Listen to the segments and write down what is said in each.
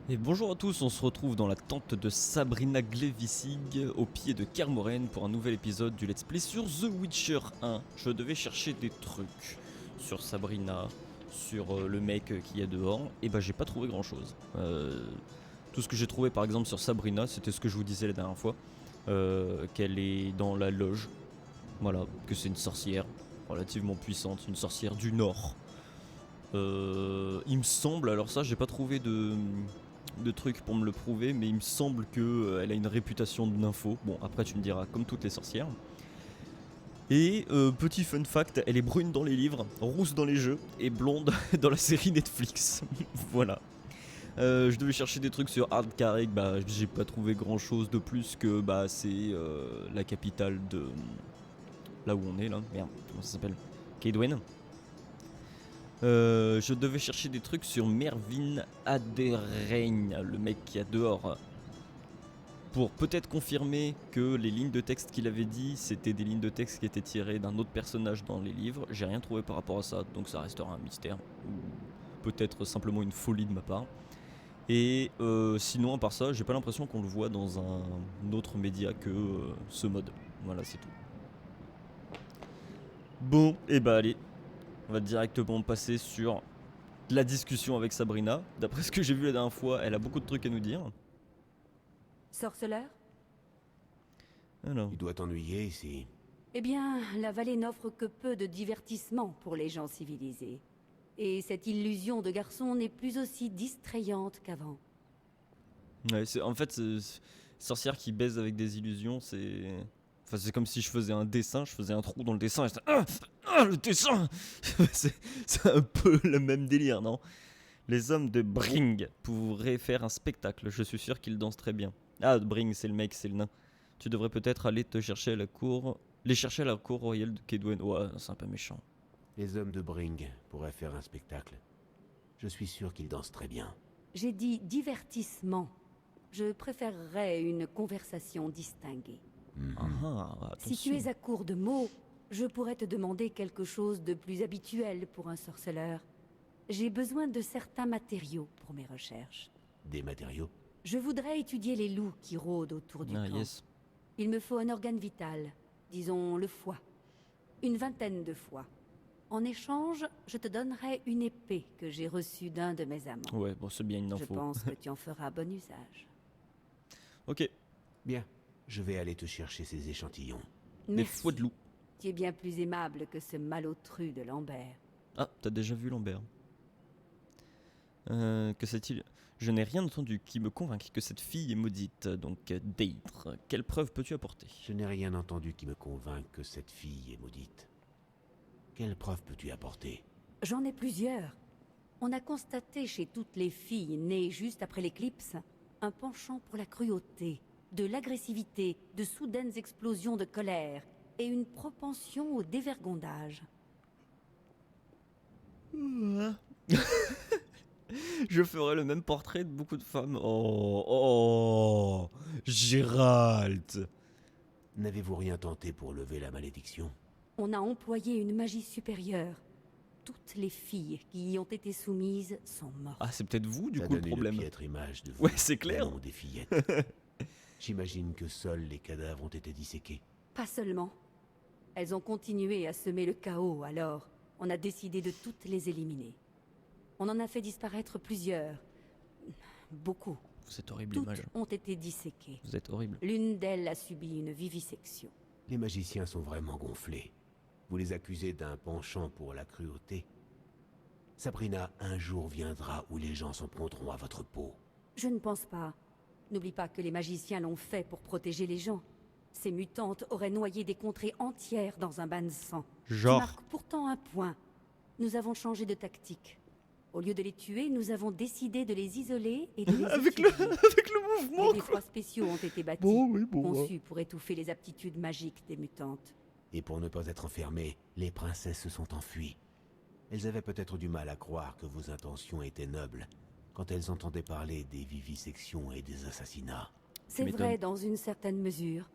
Et bonjour à tous, on se retrouve dans la tente de Sabrina Glevissig au pied de Kaer Morhen pour un nouvel épisode du Let's Play sur The Witcher 1. Je devais chercher des trucs sur Sabrina, sur le mec qu'il y a dehors, et bah j'ai pas trouvé grand chose. Tout ce que j'ai trouvé par exemple sur Sabrina, c'était ce que je vous disais la dernière fois, qu'elle est dans la loge, voilà, que c'est une sorcière relativement puissante, une sorcière du Nord. Il me semble, alors ça j'ai pas trouvé de trucs pour me le prouver, mais il me semble que elle a une réputation de nympho. Bon, après tu me diras, comme toutes les sorcières. Et petit fun fact, elle est brune dans les livres, rousse dans les jeux et blonde dans la série Netflix. Voilà. Je devais chercher des trucs sur Ardcarrick, bah j'ai pas trouvé grand chose de plus que bah c'est la capitale de là où on est là. Merde, comment ça s'appelle? Kaedwen. Je devais chercher des trucs sur Mervyn Aderein, le mec qui a dehors, pour peut-être confirmer que les lignes de texte qu'il avait dit, c'était des lignes de texte qui étaient tirées d'un autre personnage dans les livres. J'ai rien trouvé par rapport à ça, donc ça restera un mystère, ou peut-être simplement une folie de ma part. Et sinon, à part ça, j'ai pas l'impression qu'on le voit dans un autre média que ce mode. Voilà, c'est tout. Bon, et bah allez, on va directement passer sur la discussion avec Sabrina. D'après ce que j'ai vu la dernière fois, elle a beaucoup de trucs à nous dire. Sorceleur? Alors, Tu dois t'ennuyer ici. Eh bien, la vallée n'offre que peu de divertissement pour les gens civilisés. Et cette illusion de garçon n'est plus aussi distrayante qu'avant. ouais, en fait, sorcière qui baise avec des illusions, c'est. Enfin, c'est comme si je faisais un dessin, je faisais un trou dans le dessin et le dessin c'est un peu le même délire, non? Les hommes de Bring pourraient faire un spectacle, je suis sûr qu'ils dansent très bien. Ah, Bring, c'est le mec, c'est le nain. Tu devrais peut-être aller te chercher à la cour. Les chercher à la cour royale de Kaedwen. Ouais, c'est un peu méchant. Les hommes de Bring pourraient faire un spectacle. Je suis sûr qu'ils dansent très bien. J'ai dit divertissement. Je préférerais une conversation distinguée. Ah, Si attention. tu es à court de mots, je pourrais te demander quelque chose de plus habituel pour un sorceleur. J'ai besoin de certains matériaux pour mes recherches. Des matériaux? Je voudrais étudier les loups qui rôdent autour du Ah, camp. yes. Il me faut un organe vital, disons le foie. Une vingtaine de foies. En échange, je te donnerai une épée que j'ai reçue d'un de mes amants. Ouais, bon, c'est bien une Je info. pense que tu en feras bon usage. Ok, Bien. Je vais aller te chercher ces échantillons. des Merci. foies de loup. Tu es bien plus aimable que ce malotru de Lambert. Ah, t'as déjà vu Lambert. Que c'est-il? Je n'ai rien entendu qui me convainque que cette fille est maudite, donc Deidre. Quelle preuve peux-tu apporter? Je n'ai rien entendu qui me convainque que cette fille est maudite. Quelle preuve peux-tu apporter? J'en ai plusieurs. On a constaté chez toutes les filles nées juste après l'éclipse un penchant pour la cruauté, de l'agressivité, de soudaines explosions de colère et une propension au dévergondage. Je ferai le même portrait de beaucoup de femmes. Oh, Gérald. N'avez-vous rien tenté pour lever la malédiction? On a employé une magie supérieure. Toutes les filles qui y ont été soumises sont mortes. Ah, c'est peut-être vous, du Ça coup, le donne problème. une piètre image de vous. Ouais, c'est clair. et non des fillettes. J'imagine que seuls les cadavres ont été disséqués. Pas seulement. Elles ont continué à semer le chaos, alors on a décidé de toutes les éliminer. On en a fait disparaître plusieurs. Beaucoup. Vous êtes horrible, Toutes image. ont été disséquées. Vous êtes horrible. L'une d'elles a subi une vivisection. Les magiciens sont vraiment gonflés. Vous les accusez d'un penchant pour la cruauté. Sabrina, un jour viendra où les gens s'en prendront à votre peau. Je ne pense pas. N'oublie pas que les magiciens l'ont fait pour protéger les gens. Ces mutantes auraient noyé des contrées entières dans un bain de sang. Genre. Tu marques pourtant un point. Nous avons changé de tactique. Au lieu de les tuer, nous avons décidé de les isoler et de les Avec étudier. le mouvement, Des quoi. défrois spéciaux ont été bâtis, Bon, oui, bon. conçus pour étouffer les aptitudes magiques des mutantes. Et pour ne pas être enfermées, les princesses se sont enfuies. Elles avaient peut-être du mal à croire que vos intentions étaient nobles quand elles entendaient parler des vivisections et des assassinats. C'est m'étonnes. vrai dans une certaine mesure.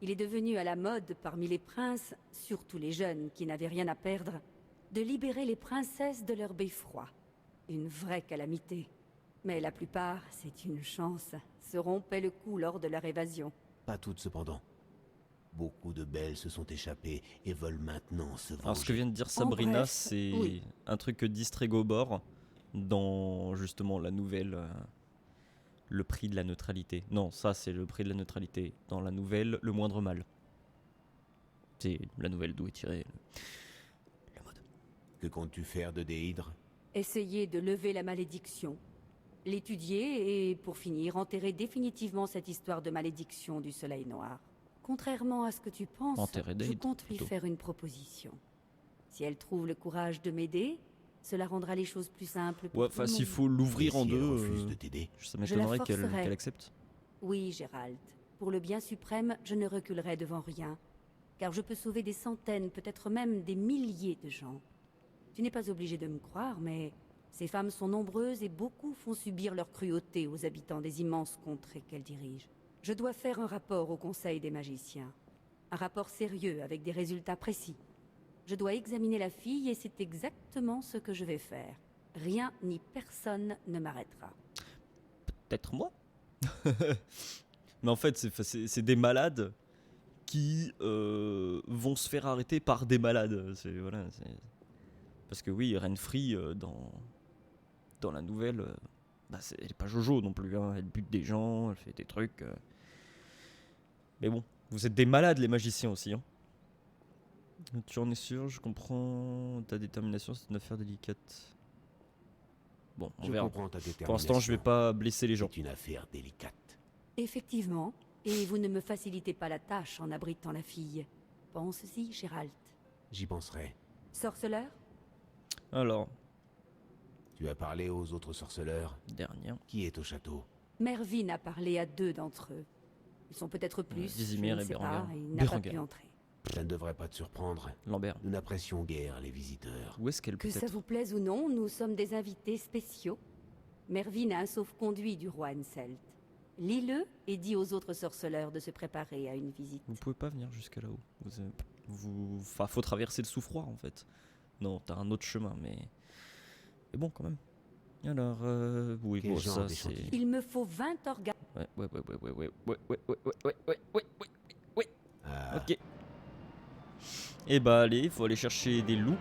Il est devenu à la mode parmi les princes, surtout les jeunes qui n'avaient rien à perdre, de libérer les princesses de leur beffroi. Une vraie calamité. Mais la plupart, c'est une chance, se rompaient le cou lors de leur évasion. Pas toutes cependant. Beaucoup de belles se sont échappées et veulent maintenant se venger. Alors ce que vient de dire Sabrina, bref, c'est oui. un truc que dit Stregobor dans justement la nouvelle le prix de la neutralité. Non, ça c'est le prix de la neutralité. Dans la nouvelle, le moindre mal. C'est la nouvelle d'où est tiré le mode. Que comptes-tu faire de Déhydre? Essayer de lever la malédiction, l'étudier et, pour finir, enterrer définitivement cette histoire de malédiction du soleil noir. Contrairement à ce que tu penses, Enterrer je Déhydre, compte lui plutôt. faire une proposition. Si elle trouve le courage de m'aider, cela rendra les choses plus simples pour Ouais, tout enfin le s'il monde. faut l'ouvrir Et en si elle deux, refuse de t'aider? ça Je la m'étonnerait forcerai. qu'elle accepte. Oui, Gérald. Pour le bien suprême, je ne reculerai devant rien. Car je peux sauver des centaines, peut-être même des milliers de gens. Tu n'es pas obligé de me croire, mais ces femmes sont nombreuses et beaucoup font subir leur cruauté aux habitants des immenses contrées qu'elles dirigent. Je dois faire un rapport au Conseil des magiciens. Un rapport sérieux avec des résultats précis. Je dois examiner la fille et c'est exactement ce que je vais faire. Rien ni personne ne m'arrêtera. Peut-être moi. Mais en fait, c'est des malades qui vont se faire arrêter par des malades. Parce que oui, Renfri, dans la nouvelle, elle est pas Jojo non plus. Hein. Elle bute des gens, elle fait des trucs. Mais bon, vous êtes des malades les magiciens aussi. Hein. Tu en es sûr, je comprends. Ta détermination, c'est une affaire délicate. Bon, on Je verra. comprends ta détermination. Pour l'instant, je vais pas blesser les gens. C'est une affaire délicate. Effectivement, et vous ne me facilitez pas la tâche en abritant la fille. Pense-y, Gérald. J'y penserai. Sorceleur? Alors, Tu as parlé aux autres sorceleurs. dernière. Qui est au château? Mervyn a parlé à 2 d'entre eux. Ils sont peut-être plus, Désimir je ne et sais Bérengar. pas, il n'a pas Bérengar. pu entrer. Ça ne devrait pas te surprendre. Lambert. Nous n'apprécions guère les visiteurs. Où est-ce qu'elle peut Que ça être? vous plaise ou non, nous sommes des invités spéciaux. Mervyn a un sauf-conduit du roi Henselt. Lis-le et dis aux autres sorceleurs de se préparer à une visite. Vous pouvez pas venir jusqu'à là-haut. Enfin, faut traverser le sous-froid en fait. Non, t'as un autre chemin, mais bon quand même. Alors, oui, Quel bon, genre ça d'échantillon? c'est. Il me faut 20 organes. Ouais. Ah, Ok. Et bah allez, il faut aller chercher des loups.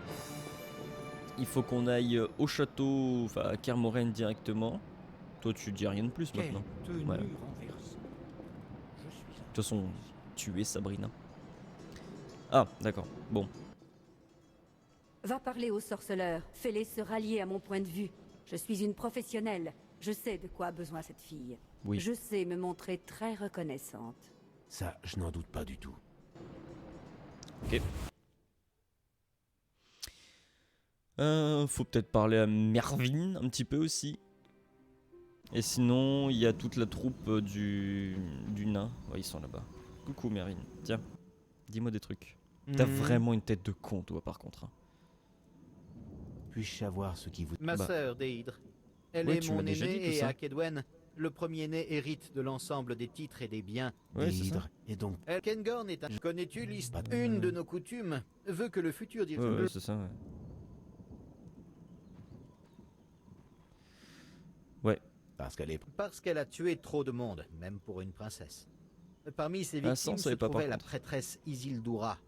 Il faut qu'on aille au château, enfin à Kermoren directement. Toi, tu dis rien de plus maintenant. Voilà. De toute façon, tu es Sabrina. Ah, d'accord. Bon. Va parler aux sorceleurs. Fais-les se rallier à mon point de vue. Je suis une professionnelle. Je sais de quoi a besoin cette fille. Oui. Je sais me montrer très reconnaissante. ça, je n'en doute pas du tout. Ok. Faut peut-être parler à Mervyn un petit peu aussi. Et sinon, il y a toute la troupe du nain. Ouais, ils sont là-bas. Coucou Mervyn. Tiens, dis-moi des trucs. T'as vraiment une tête de con, toi, par contre. Hein. Puis-je savoir ce qui vous... Ma Bah. sœur Déhydre. Elle Ouais, est tu mon m'as déjà dit aînée tout et ça. à Kedwen, le premier-né hérite de l'ensemble des titres et des biens. Ouais, c'est ça. Déhydre et donc... Elkengorn est un... Connais-tu l'histoire? Pas de- Une de nos coutumes veut que le futur Ouais, dirigeant... ouais, c'est ça, ouais. Parce qu'elle est... Parce qu'elle a tué trop de monde, même pour une princesse. Parmi ses Ah, ça, on victimes se savait pas, par trouvait la contre. prêtresse Isildura.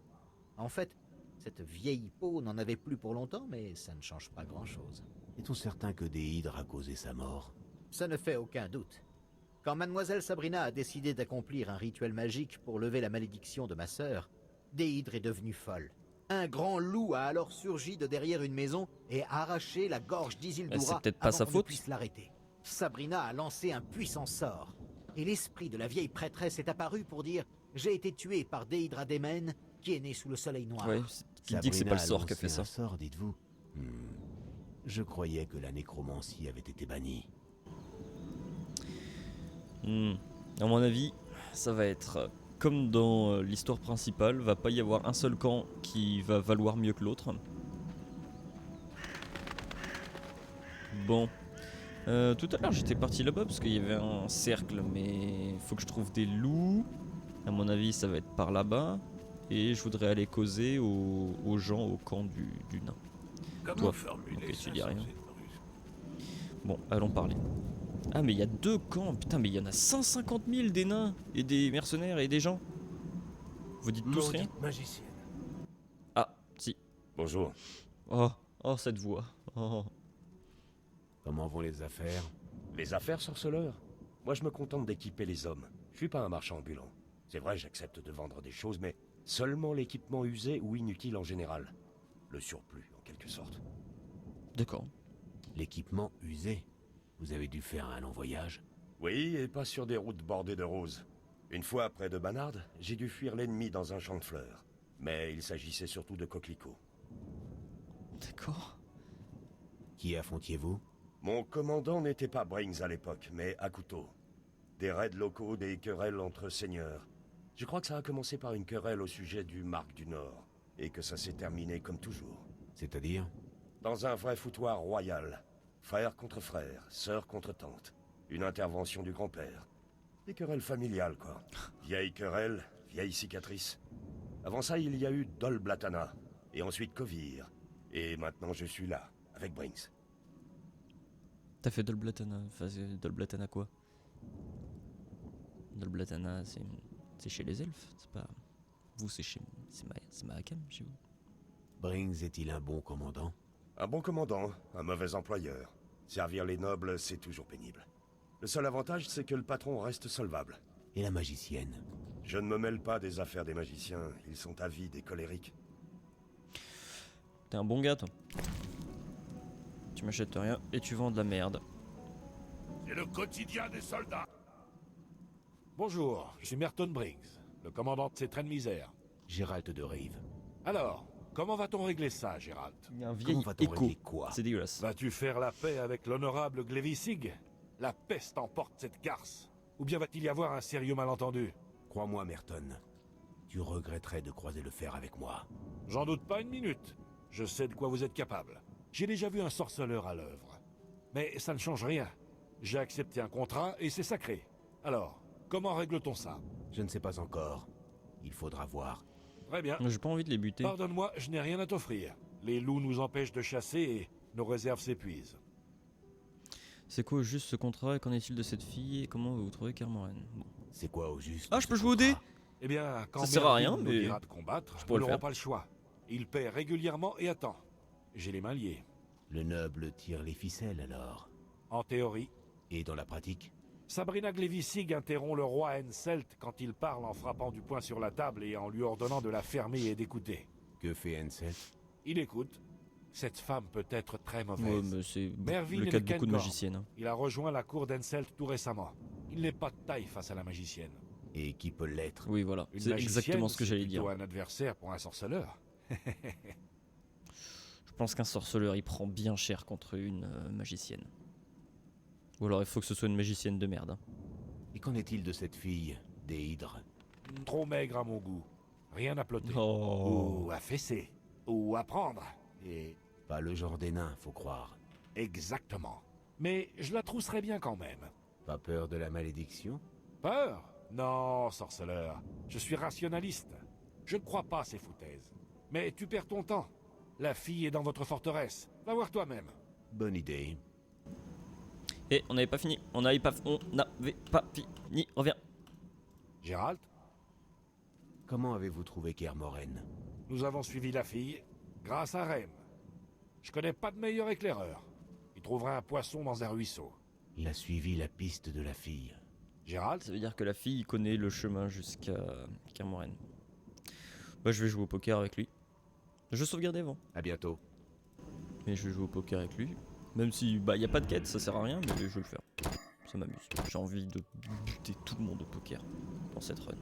En fait, cette vieille peau n'en avait plus pour longtemps, mais ça ne change pas grand-chose. Est-on certain que Déhydre a causé sa mort? Ça ne fait aucun doute. Quand mademoiselle Sabrina a décidé d'accomplir un rituel magique pour lever la malédiction de ma sœur, Déhydre est devenue folle. Un grand loup a alors surgi de derrière une maison et a arraché la gorge d'Isildura c'est peut-être pas avant sa qu'on ne faute. puisse l'arrêter. Sabrina a lancé un puissant sort. Et l'esprit de la vieille prêtresse est apparu pour dire « J'ai été tué par Déhydre Adémène, qui est né sous le soleil noir. Ouais, qui dit que c'est pas le Sabrina a sort qui a lancé fait ça. un sort, dites-vous? Je croyais que la nécromancie avait été bannie. À mon avis, ça va être comme dans l'histoire principale, va pas y avoir un seul camp qui va valoir mieux que l'autre. Bon. Tout à l'heure j'étais parti là-bas parce qu'il y avait un cercle, mais il faut que je trouve des loups. À mon avis ça va être par là-bas. Et je voudrais aller causer aux gens au camp du nain. Comment Toi, formuler ok, tu ça dis sans rien. être brusque? Bon, allons parler. Ah mais il y a deux camps, putain mais il y en a 150 000 des nains et des mercenaires et des gens. Vous dites tous rien? Maudite magicienne. Ah, si. Bonjour. Oh, oh cette voix. Oh. Comment vont les affaires? Les affaires, sorceleur? Moi, je me contente d'équiper les hommes. Je suis pas un marchand ambulant. C'est vrai, j'accepte de vendre des choses, mais seulement l'équipement usé ou inutile en général. Le surplus, en quelque sorte. D'accord. L'équipement usé? Vous avez dû faire un long voyage? Oui, et pas sur des routes bordées de roses. Une fois près de Banard, j'ai dû fuir l'ennemi dans un champ de fleurs. Mais il s'agissait surtout de coquelicots. D'accord. Qui affrontiez-vous? Mon commandant n'était pas Brings à l'époque, mais Akuto. Des raids locaux, des querelles entre seigneurs. Je crois que ça a commencé par une querelle au sujet du Marc du Nord, et que ça s'est terminé comme toujours. C'est-à-dire? Dans un vrai foutoir royal. Frère contre frère, sœur contre tante. Une intervention du grand-père. Des querelles familiales, quoi. Vieille querelle, vieille cicatrice. Avant ça, il y a eu Dol Blatana, et ensuite Kovir. Et maintenant, je suis là, avec Brings. T'as fait Dolblatana, enfin c'est Dolblatana quoi? Dolblatana c'est chez les elfes, c'est pas... Vous c'est chez... c'est Mahakam chez vous. Brings est-il un bon commandant? Un bon commandant, un mauvais employeur. Servir les nobles, c'est toujours pénible. Le seul avantage, c'est que le patron reste solvable. Et la magicienne? Je ne me mêle pas des affaires des magiciens, ils sont avides et colériques. T'es un bon gars toi. Tu m'achètes rien et tu vends de la merde. C'est le quotidien des soldats. Bonjour, je suis Merton Briggs, le commandant de ces trains de misère. Gérald de Rive. Alors, comment va-t-on régler ça, Gérald? Il y a un Comment vieil va-t-on écho. régler quoi? C'est dégueulasse. Vas-tu faire la paix avec l'honorable Glevisig? La peste emporte cette garce. Ou bien va-t-il y avoir un sérieux malentendu? Crois-moi, Merton. Tu regretterais de croiser le fer avec moi. J'en doute pas une minute. Je sais de quoi vous êtes capable. J'ai déjà vu un sorceleur à l'œuvre. Mais ça ne change rien. J'ai accepté un contrat et c'est sacré. Alors, comment règle-t-on ça? Je ne sais pas encore. Il faudra voir. Très bien. J'ai pas envie de les buter. Pardonne-moi, je n'ai rien à t'offrir. Les loups nous empêchent de chasser et nos réserves s'épuisent. C'est quoi au juste ce contrat? Qu'en est-il de cette fille? Et comment vous trouvez Kermoren? Bon. C'est quoi au juste? Ah, je peux ce jouer au dé? contrat? Eh bien, quand Ça sert à Mervyn rien, nous mais dira de combattre, je nous pourrais le n'aurons faire. pas le choix. Il paie régulièrement et à temps. J'ai les mains liées. Le noble tire les ficelles alors. En théorie, Et dans la pratique? Sabrina Glevisig interrompt le roi Henselt quand il parle en frappant du poing sur la table et en lui ordonnant de la fermer et d'écouter. Que fait Henselt? Il écoute. Cette femme peut être très Ouais, mauvaise. mais c'est Mervyn le et cas de beaucoup de Kencorn. magiciennes. Hein. Il a rejoint la cour d'Henselt tout récemment. Il n'est pas de taille face à la magicienne. Et qui peut l'être? Oui, voilà. Une C'est magicienne, exactement ce que c'est j'allais plutôt dire. un adversaire pour un sorceleur. Je pense qu'un sorceleur il prend bien cher contre une magicienne. Ou alors il faut que ce soit une magicienne de merde. Hein. Et qu'en est-il de cette fille, Déhydre? Trop maigre à mon goût. Rien à plotter. Oh. Ou à fesser. Ou à prendre. Et Pas le genre des nains, faut croire. exactement. Mais je la trousserais bien quand même. Pas peur de la malédiction? Peur? Non, sorceleur. Je suis rationaliste. Je ne crois pas à ces foutaises. Mais tu perds ton temps. La fille est dans votre forteresse. Va voir toi-même. Bonne idée. Et on n'avait pas fini. On n'avait pas fini. Reviens. Gérald, Comment avez-vous trouvé Kermoren? nous avons suivi la fille grâce à Rem. Je connais pas de meilleur éclaireur. Il trouvera un poisson dans un ruisseau. Il a suivi la piste de la fille. Gérald, Ça veut dire que la fille connaît le chemin jusqu'à Kermoren. Bah je vais jouer au poker avec lui. Je sauvegardais avant. À bientôt. Mais je vais jouer au poker avec lui. Même si bah y a pas de quête, ça sert à rien, mais je vais le faire. Ça m'amuse. J'ai envie de buter tout le monde au poker dans cette run.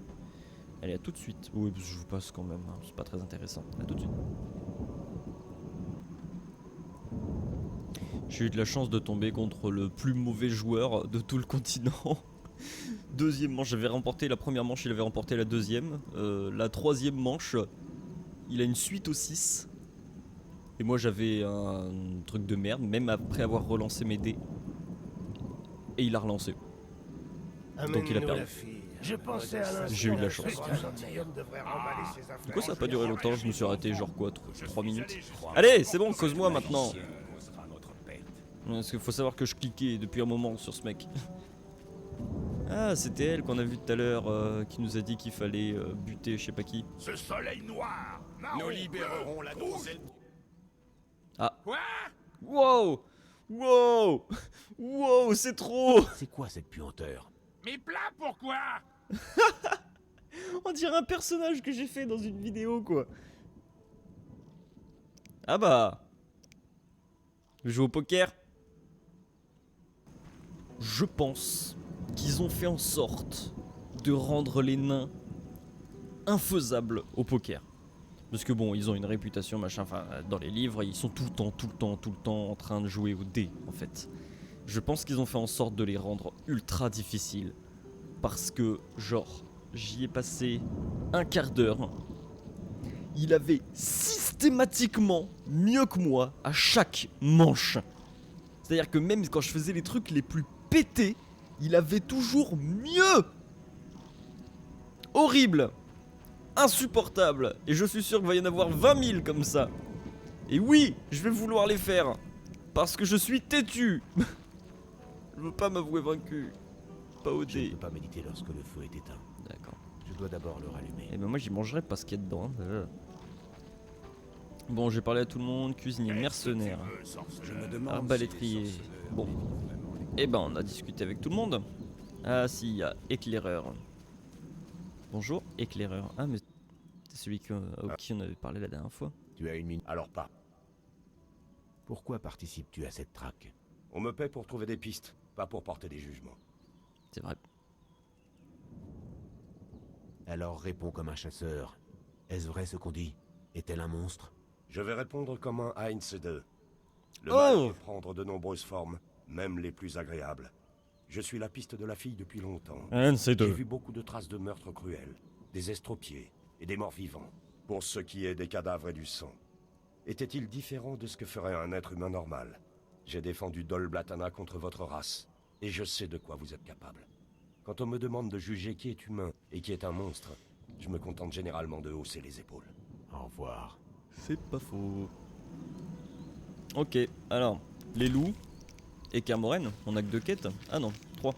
Allez, à tout de suite. Oui, parce que je vous passe quand même, hein. C'est pas très intéressant. À tout de suite. J'ai eu de la chance de tomber contre le plus mauvais joueur de tout le continent. Deuxième manche, j'avais remporté la première manche, il avait remporté la deuxième. La troisième manche, il a une suite au 6. Et moi j'avais un truc de merde, même après avoir relancé mes dés. Et il a relancé. Donc il a perdu. Je pensais à l'instant. J'ai eu de la chance. devrait remballer ses affaires. Du coup ça a pas duré longtemps, je me suis arrêté genre quoi, 3 minutes. Allez, c'est bon, cause-moi maintenant. Parce qu'il faut savoir que je cliquais depuis un moment sur ce mec. Ah, c'était elle qu'on a vu tout à l'heure, qui nous a dit qu'il fallait buter je sais pas qui. Ce soleil noir. Nous libérerons la donzelle. Ah. Quoi? Wow! Wow! Wow, c'est trop! C'est quoi cette puanteur? Mais plat pourquoi? On dirait un personnage que j'ai fait dans une vidéo, quoi. Ah bah. Je joue au poker. Je pense qu'ils ont fait en sorte de rendre les nains infaisables au poker. Parce que bon, ils ont une réputation, machin, enfin, dans les livres, ils sont tout le temps en train de jouer au dé, en fait. Je pense qu'ils ont fait en sorte de les rendre ultra difficiles. Parce que, genre, j'y ai passé un quart d'heure. Il avait systématiquement mieux que moi à chaque manche. C'est-à-dire que même quand je faisais les trucs les plus pétés, il avait toujours mieux. Horrible. Insupportable. Et je suis sûr qu'il va y en avoir 20 000 comme ça. Et oui, je vais vouloir les faire. Parce que je suis têtu. Je veux pas m'avouer vaincu. Pas au Je ne dé. peux pas méditer lorsque le feu est éteint. D'accord. Je dois d'abord le rallumer. Et ben moi j'y mangerai pas ce qu'il y a dedans. Bon, j'ai parlé à tout le monde. Cuisinier, mercenaire, Je me demande. arbalétrier. si les sorceleurs Bon. vivent vraiment les- Et ben on a discuté avec tout le monde. Ah si, il y a éclaireur. Bonjour, éclaireur. Ah mais c'est celui à qui on avait parlé la dernière fois. Tu as une minute. Alors pas. Pourquoi participes-tu à cette traque? On me paie pour trouver des pistes, pas pour porter des jugements. C'est vrai. Alors réponds comme un chasseur. Est-ce vrai ce qu'on dit? Est-elle un monstre? Je vais répondre comme un Heinz II. Le Oh! mal peut prendre de nombreuses formes, même les plus agréables. Je suis la piste de la fille depuis longtemps. C'est J'ai vu beaucoup de traces de meurtres cruels, des estropiés et des morts vivants. Pour ce qui est des cadavres et du sang, était-il différent de ce que ferait un être humain normal? J'ai défendu Dol Blatana contre votre race, et je sais de quoi vous êtes capable. Quand on me demande de juger qui est humain et qui est un monstre, je me contente généralement de hausser les épaules. Au revoir. C'est pas faux. Ok, alors, les loups et Camoren, on a que 2 quêtes. Ah non, 3.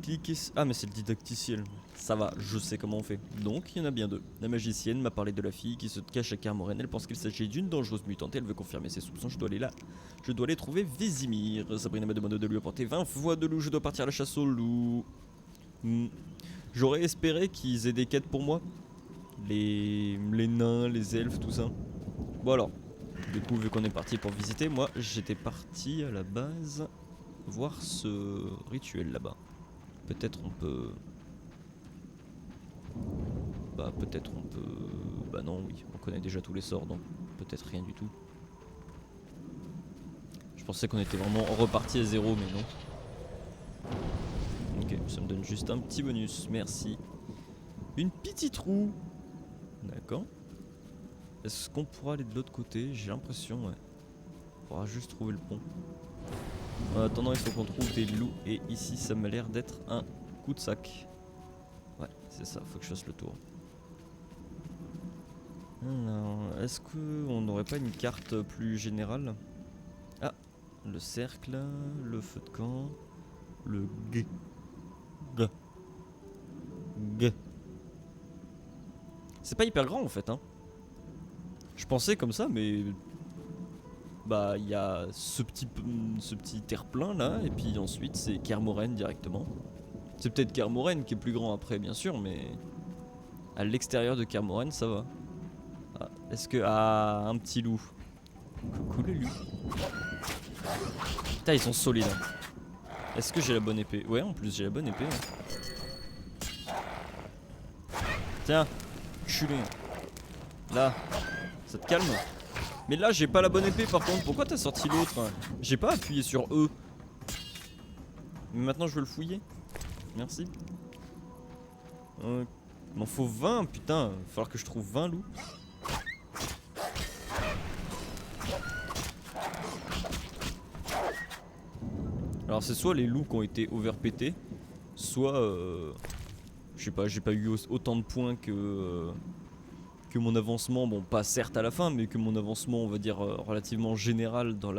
Cliquez. Ah, mais c'est le didacticiel. Ça va, je sais comment on fait. Donc, il y en a bien 2. La magicienne m'a parlé de la fille qui se cache à Camoren. Elle pense qu'il s'agit d'une dangereuse mutante et elle veut confirmer ses soupçons. Je dois aller là. Je dois aller trouver Vézimir. Sabrina m'a demandé de lui apporter 20 voix de loup. Je dois partir à la chasse aux loups. J'aurais espéré qu'ils aient des quêtes pour moi. Les nains, les elfes, tout ça. Bon alors, du coup vu qu'on est parti pour visiter, moi j'étais parti à la base voir ce rituel là-bas. Peut-être on peut... Bah peut-être on peut... Bah non oui, on connaît déjà tous les sorts donc peut-être rien du tout. Je pensais qu'on était vraiment reparti à 0 mais non. Ok, ça me donne juste un petit bonus, merci. Une petite roue. D'accord. Est-ce qu'on pourra aller de l'autre côté? J'ai l'impression, ouais. On pourra juste trouver le pont. En attendant, il faut qu'on trouve des loups. Et ici, ça m'a l'air d'être un coup de sac. Ouais, c'est ça, faut que je fasse le tour. Alors, est-ce qu'on n'aurait pas une carte plus générale? Ah, le cercle, le feu de camp, le G. C'est pas hyper grand en fait, hein. Je pensais comme ça, mais bah il y a ce petit terre-plein là, et puis ensuite c'est Kermoren directement. C'est peut-être Kermoren qui est plus grand après, bien sûr, mais à l'extérieur de Kermoren ça va. Ah, est-ce que un petit loup. Coucou le loup. Putain, ils sont solides. Est-ce que j'ai la bonne épée? Ouais, en plus j'ai la bonne épée. Hein. Tiens. Culé. Là, ça te calme? Mais là j'ai pas la bonne épée par contre. Pourquoi t'as sorti l'autre? J'ai pas appuyé sur E. Mais maintenant je veux le fouiller. Merci. Il m'en faut 20, putain. Il va falloir que je trouve 20 loups. Alors c'est soit les loups qui ont été overpétés, soit je sais pas, j'ai pas eu autant de points que mon avancement, bon pas certes à la fin, mais que mon avancement on va dire relativement général dans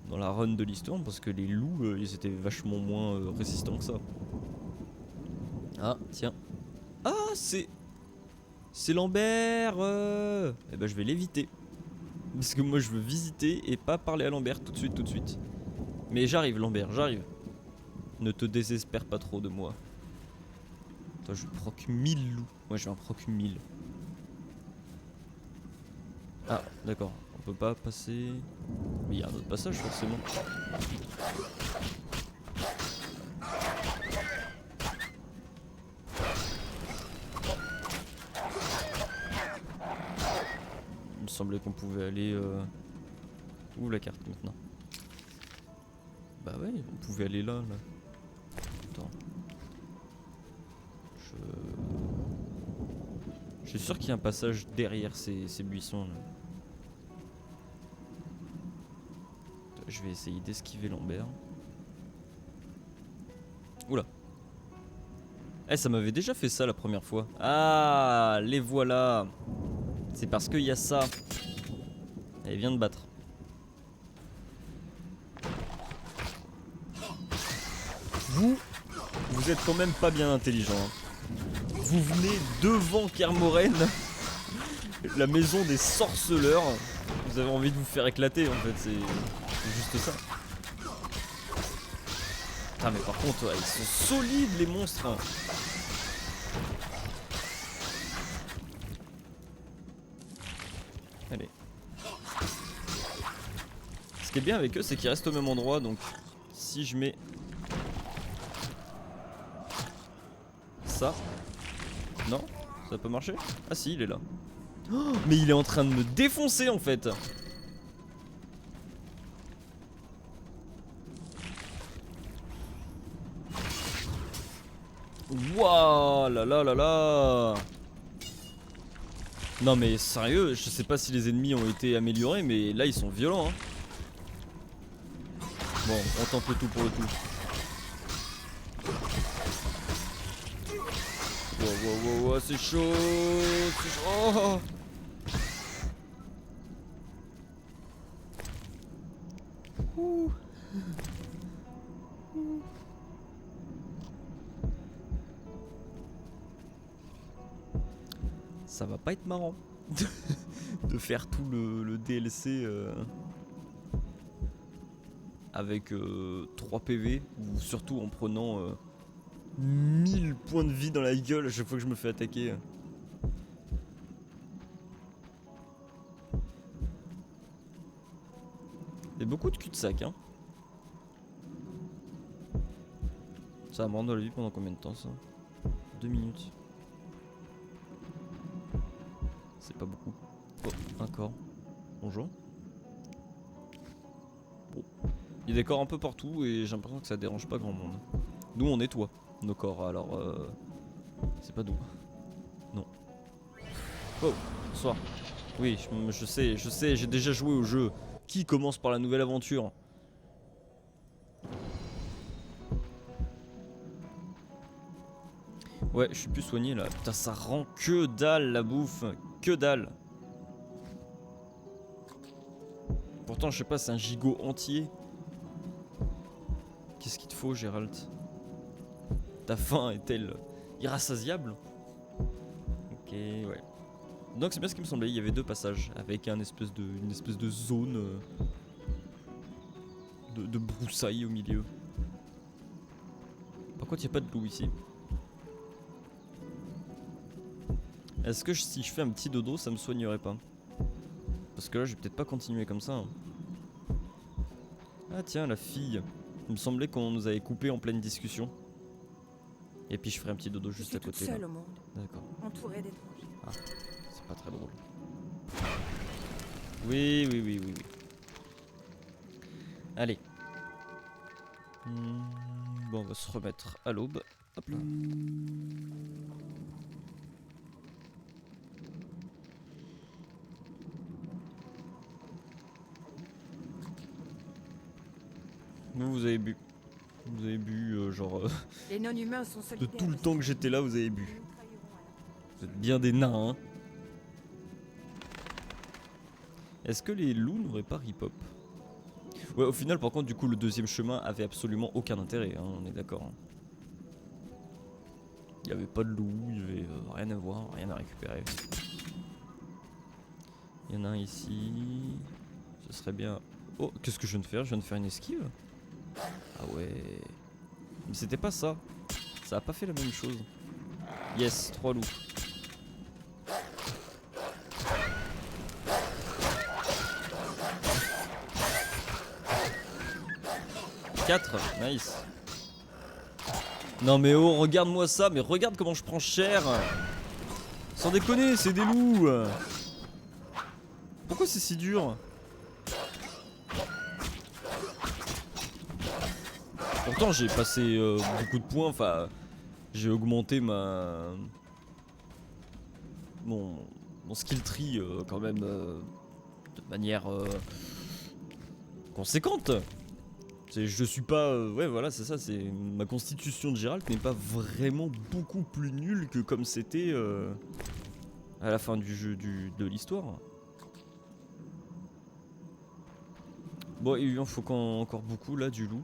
dans la run de l'histoire parce que les loups ils étaient vachement moins résistants que ça. Ah tiens. Ah c'est Lambert Eh ben je vais l'éviter. Parce que moi je veux visiter et pas parler à Lambert tout de suite. Mais j'arrive Lambert, j'arrive. Ne te désespère pas trop de moi. Toi je proc 1000 loups. Moi je vais en proc 1000. Ah d'accord, on peut pas passer. Mais il y a un autre passage forcément. Il me semblait qu'on pouvait aller où la carte maintenant? Bah ouais, on pouvait aller là. Attends. Je suis sûr qu'il y a un passage derrière ces buissons là. Je vais essayer d'esquiver Lambert. Oula. Eh, ça m'avait déjà fait ça la première fois. Ah, les voilà. C'est parce qu'il y a ça. Elle vient de battre. Vous êtes quand même pas bien intelligent. Hein. Vous venez devant Kermoren, la maison des sorceleurs. Vous avez envie de vous faire éclater en fait, c'est juste ça. Ah mais par contre, ouais, ils sont solides les monstres. Allez. Ce qui est bien avec eux, c'est qu'ils restent au même endroit, donc si je mets ça, non, ça peut marcher? Ah si, il est là. Oh, mais il est en train de me défoncer en fait. Wouah, là là là là. Non mais sérieux, je sais pas si les ennemis ont été améliorés, mais là ils sont violents hein. Bon, on tente le tout pour le tout. Wow, c'est chaud, c'est chaud. Oh. Ouh. Ça va pas être marrant de faire tout le DLC avec 3 PV ou surtout en prenant 1000 points de vie dans la gueule à chaque fois que je me fais attaquer. Il y a beaucoup de cul-de-sac hein. Ça va me rendre dans la vie pendant combien de temps ça? 2 minutes. C'est pas beaucoup. Oh, un corps. Bonjour. Bon. Il y a des corps un peu partout et j'ai l'impression que ça dérange pas grand monde. Nous on nettoie nos corps alors c'est pas doux. Non. Oh, bonsoir. Oui, je sais, j'ai déjà joué au jeu. Qui commence par la nouvelle aventure? Ouais, je suis plus soigné là. Putain, ça rend que dalle la bouffe. Que dalle. Pourtant, je sais pas, c'est un gigot entier. Qu'est-ce qu'il te faut, Gérald? Ta faim est-elle irrassasiable? Ok, ouais. Donc c'est bien ce qui me semblait, il y avait 2 passages avec une espèce de zone de broussailles au milieu. Par contre, il n'y a pas de loup ici. Est-ce que si je fais un petit dodo, ça me soignerait pas? Parce que là, je vais peut-être pas continuer comme ça. Hein. Ah tiens, la fille. Il me semblait qu'on nous avait coupé en pleine discussion. Et puis je ferai un petit dodo juste à côté. Je suis toute seule au monde, d'accord. entourée d'étrangers. Ah, c'est pas très drôle. Oui. Allez. Bon, on va se remettre à l'aube. Hop là. Vous avez bu. Vous avez bu genre Les non-humains sont de solidaires. tout le temps que j'étais là, vous avez bu. Vous êtes bien des nains, hein. Est-ce que les loups n'auraient pas rip-hop? Ouais, au final, par contre, du coup, le deuxième chemin avait absolument aucun intérêt, hein, on est d'accord. Hein. Il n'y avait pas de loup, il n'y avait rien à voir, rien à récupérer. Il y en a un ici. Ce serait bien... Oh, qu'est-ce que je viens de faire? Je viens de faire une esquive? Ah ouais... Mais c'était pas ça. Ça a pas fait la même chose. Yes, 3 loups. Nice. Non mais oh, regarde-moi ça, mais regarde comment je prends cher. Sans déconner, c'est des loups. Pourquoi c'est si dur? Pourtant j'ai passé beaucoup de points, enfin j'ai augmenté mon skill tree quand même de manière conséquente. Je suis pas... ouais voilà c'est ça, c'est ma constitution de Gérald n'est pas vraiment beaucoup plus nulle que comme c'était à la fin du jeu de l'histoire. Bon il en faut encore beaucoup là du loup.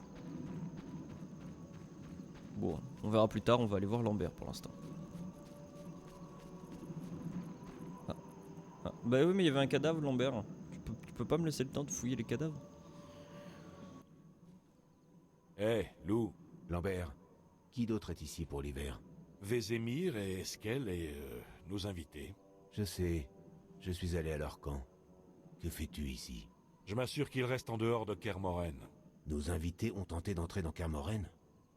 Bon on verra plus tard, on va aller voir Lambert pour l'instant. Ah. Bah oui mais il y avait un cadavre Lambert. Tu peux pas me laisser le temps de fouiller les cadavres? Eh, Lou, Lambert, qui d'autre est ici pour l'hiver? Vézémir et Eskel et nos invités. Je sais, je suis allé à leur camp. Que fais-tu ici? Je m'assure qu'ils restent en dehors de Kermoren. Nos invités ont tenté d'entrer dans Kermoren?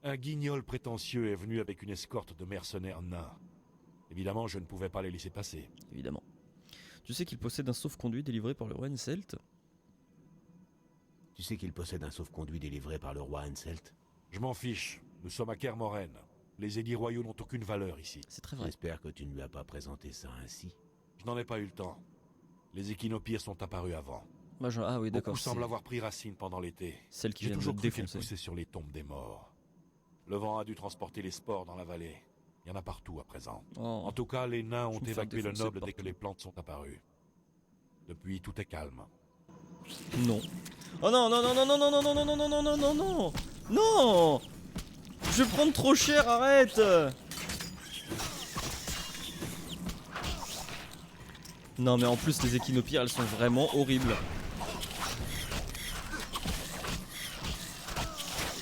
Un guignol prétentieux est venu avec une escorte de mercenaires nains. Évidemment, je ne pouvais pas les laisser passer. Évidemment. Tu sais qu'il possède un sauf-conduit délivré par le roi Henselt? Tu sais qu'il possède un sauf-conduit délivré par le roi Henselt? Je m'en fiche. Nous sommes à Kermoren. Les édits royaux n'ont aucune valeur ici. C'est très vrai. J'espère que tu ne lui as pas présenté ça ainsi. Je n'en ai pas eu le temps. Les échinopyres sont apparus avant. Ah oui d'accord. Beaucoup semblent avoir pris racine pendant l'été. Celle qui J'ai vient de toujours cru qu'elles défoncer. poussaient sur les tombes des morts. Le vent a dû transporter les spores dans la vallée. Il y en a partout à présent. Oh. En tout cas, les nains ont Je me fais évacué le défoncer noble dès que partout. les plantes sont apparues. Depuis, tout est calme. Non. Oh non non non non non non non non non non non non non non non. Je vais prendre trop cher, arrête. Non mais en plus les échinopyres elles sont vraiment horribles.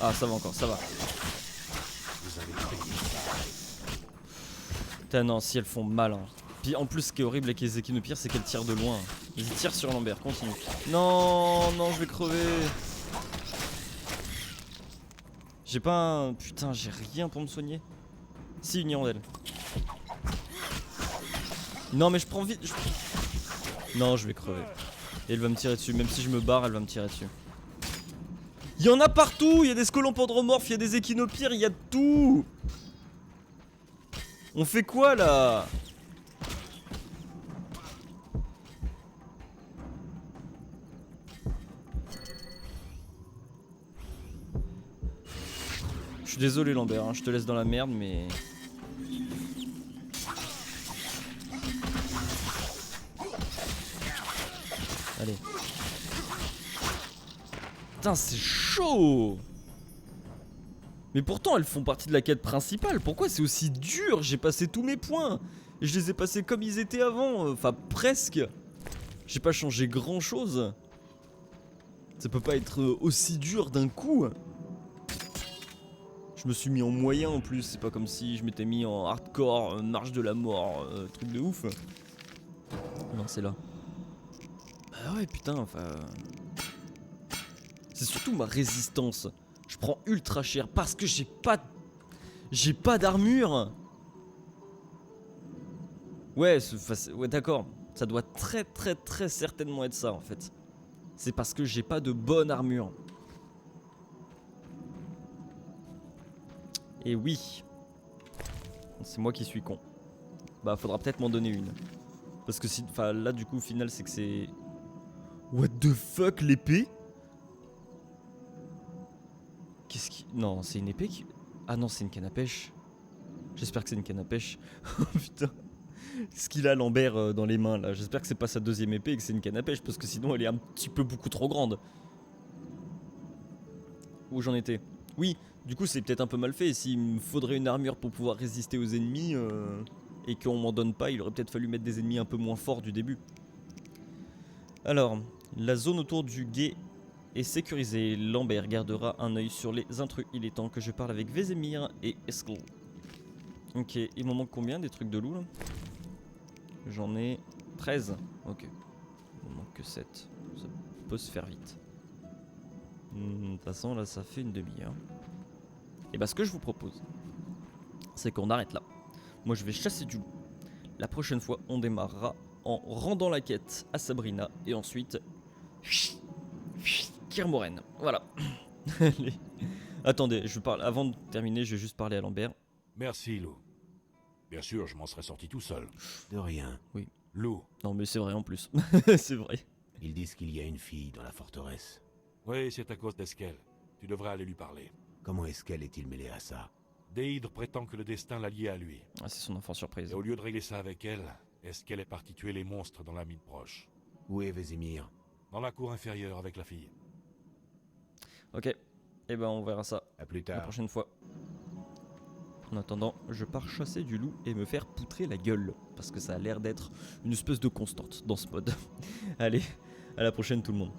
Ah ça va encore, ça va. Vous avez payé. Putain non si elles font mal hein. Puis en plus ce qui est horrible avec les échinopyres c'est qu'elles tirent de loin. Ils tirent sur Lambert, continue. Non non je vais crever. J'ai pas un... Putain j'ai rien pour me soigner. Si une hirondelle. Non mais je prends vite. Non je vais crever. Et elle va me tirer dessus, même si je me barre elle va me tirer dessus. Il y en a partout, il y a des scolopendromorphes, il y a des échinopyres, il y a tout. On fait quoi là? Je suis désolé Lambert, hein, je te laisse dans la merde mais... Allez. Putain c'est chaud. Mais pourtant elles font partie de la quête principale. Pourquoi c'est aussi dur? J'ai passé tous mes points. Et je les ai passés comme ils étaient avant. Enfin presque. J'ai pas changé grand chose. Ça peut pas être aussi dur d'un coup. Je me suis mis en moyen en plus. C'est pas comme si je m'étais mis en hardcore, marche de la mort, truc de ouf. Non c'est là. Bah ouais putain enfin... C'est surtout ma résistance. Je prends ultra cher parce que j'ai pas d'armure. Ouais, ouais d'accord. Ça doit très certainement être ça en fait. C'est parce que j'ai pas de bonne armure. Et oui. C'est moi qui suis con. Bah faudra peut-être m'en donner une. Parce que si... Enfin là du coup au final c'est que c'est... What the fuck l'épée? Qu'est-ce qui... Non, c'est une épée qui... Ah non, c'est une canne à pêche. J'espère que c'est une canne à pêche. Oh putain. Ce qu'il a Lambert dans les mains là. J'espère que c'est pas sa deuxième épée et que c'est une canne à pêche parce que sinon elle est un petit peu beaucoup trop grande. où j'en étais. Oui, du coup c'est peut-être un peu mal fait. S'il me faudrait une armure pour pouvoir résister aux ennemis et qu'on m'en donne pas, il aurait peut-être fallu mettre des ennemis un peu moins forts du début. Alors, la zone autour du guet est sécurisée. Lambert gardera un œil sur les intrus. Il est temps que je parle avec Vesemir et Eskel. Ok, il m'en manque combien des trucs de loup là? J'en ai 13. Ok. Il m'en manque que 7. Ça peut se faire vite. De toute façon, là, ça fait une demi-heure. Et bah, ce que je vous propose, c'est qu'on arrête là. Moi, je vais chasser du loup. La prochaine fois, on démarrera en rendant la quête à Sabrina. Et ensuite, Kirmoren. Voilà. Allez. Attendez, je parle. Avant de terminer, je vais juste parler à Lambert. Merci, Lou. Bien sûr, je m'en serais sorti tout seul. De rien. Lou. Non, mais c'est vrai en plus. C'est vrai. Ils disent qu'il y a une fille dans la forteresse. Oui, c'est à cause d'Eskel. Tu devrais aller lui parler. Comment est-il est-il mêlé à ça? Déhydre prétend que le destin l'a lié à lui. Ah, c'est son enfant surprise. Et au lieu de régler ça avec elle, Eskel est parti tuer les monstres dans la mine proche. Où est Vesemir? Dans la cour inférieure avec la fille. Ok. Et ben, on verra ça À plus la tard. prochaine fois. En attendant, je pars chasser du loup et me faire poutrer la gueule. Parce que ça a l'air d'être une espèce de constante dans ce mode. Allez, à la prochaine tout le monde.